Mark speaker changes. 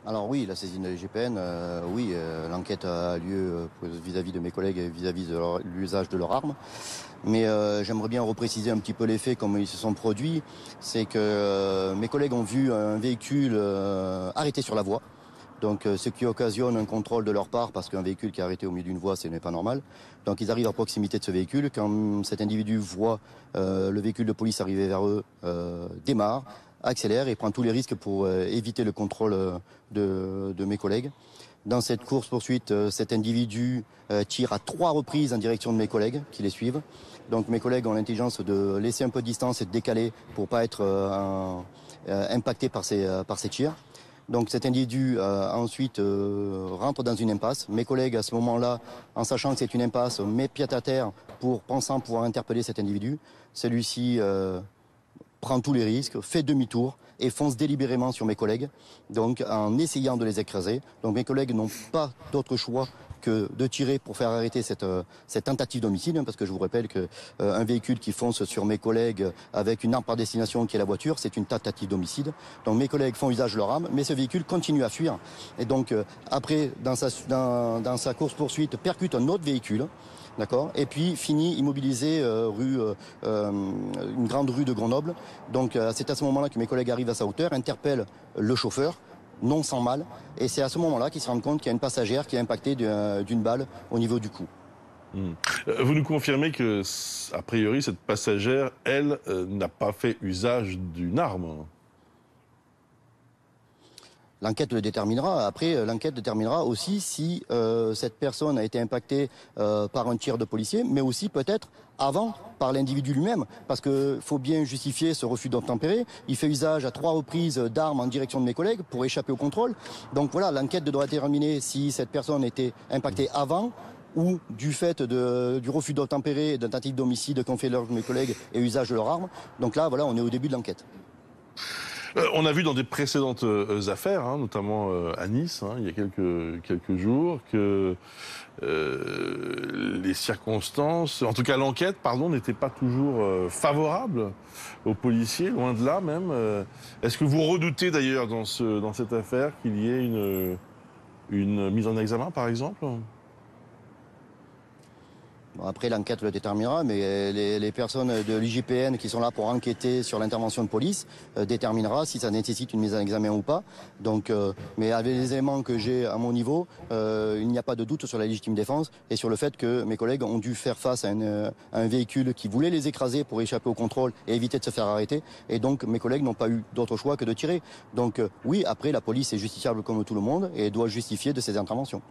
Speaker 1: Alors oui, la saisine de l'IGPN, oui, l'enquête a lieu vis-à-vis de mes collègues et vis-à-vis de l'usage de leurs armes. Mais j'aimerais bien repréciser un petit peu les faits, comme ils se sont produits. C'est que mes collègues ont vu un véhicule arrêté sur la voie. Donc ce qui occasionne un contrôle de leur part, parce qu'un véhicule qui est arrêté au milieu d'une voie, ce n'est pas normal. Donc ils arrivent à proximité de ce véhicule. Quand cet individu voit le véhicule de police arriver vers eux, démarre, accélère et prend tous les risques pour éviter le contrôle de mes collègues. Dans cette course-poursuite, cet individu tire à 3 reprises en direction de mes collègues qui les suivent. Donc mes collègues ont l'intelligence de laisser un peu de distance et de décaler pour ne pas être impactés par ces tirs. Donc cet individu ensuite rentre dans une impasse. Mes collègues à ce moment-là, en sachant que c'est une impasse, mettent pied à terre pensant pouvoir interpeller cet individu. Celui-ci prend tous les risques, fait demi-tour et fonce délibérément sur mes collègues, donc en essayant de les écraser. Donc mes collègues n'ont pas d'autre choix que de tirer pour faire arrêter cette tentative d'homicide, parce que je vous rappelle qu'un véhicule qui fonce sur mes collègues avec une arme par destination qui est la voiture, c'est une tentative d'homicide. Donc mes collègues font usage de leur arme, mais ce véhicule continue à fuir. Et donc après, dans sa course-poursuite, percute un autre véhicule. D'accord. Et puis finit immobilisé une grande rue de Grenoble. Donc c'est à ce moment-là que mes collègues arrivent à sa hauteur, interpellent le chauffeur, non sans mal. Et c'est à ce moment-là qu'ils se rendent compte qu'il y a une passagère qui est impactée d'une balle au niveau du cou.
Speaker 2: Vous nous confirmez que, a priori, cette passagère, elle, n'a pas fait usage d'une arme?
Speaker 1: L'enquête le déterminera. Après, l'enquête déterminera aussi si cette personne a été impactée par un tir de policier, mais aussi peut-être avant par l'individu lui-même, parce qu'il faut bien justifier ce refus d'obtempérer. Il fait usage à 3 reprises d'armes en direction de mes collègues pour échapper au contrôle. Donc voilà, l'enquête devra déterminer si cette personne était impactée avant ou du fait du refus d'obtempérer et d'un tentative d'homicide qu'ont fait mes collègues et usage de leur arme. Donc là, voilà, on est au début de l'enquête.
Speaker 2: On a vu dans des précédentes affaires, notamment à Nice, il y a quelques jours, que les circonstances, en tout cas l'enquête, n'était pas toujours favorable aux policiers, loin de là même. Est-ce que vous redoutez d'ailleurs dans cette affaire qu'il y ait une mise en examen, par exemple ?
Speaker 1: Bon, après, l'enquête le déterminera, mais les personnes de l'IGPN qui sont là pour enquêter sur l'intervention de police déterminera si ça nécessite une mise en examen ou pas. Donc, mais avec les éléments que j'ai à mon niveau, il n'y a pas de doute sur la légitime défense et sur le fait que mes collègues ont dû faire face à un véhicule qui voulait les écraser pour échapper au contrôle et éviter de se faire arrêter. Et donc, mes collègues n'ont pas eu d'autre choix que de tirer. Donc, oui, après, la police est justiciable comme tout le monde et doit justifier de ses interventions.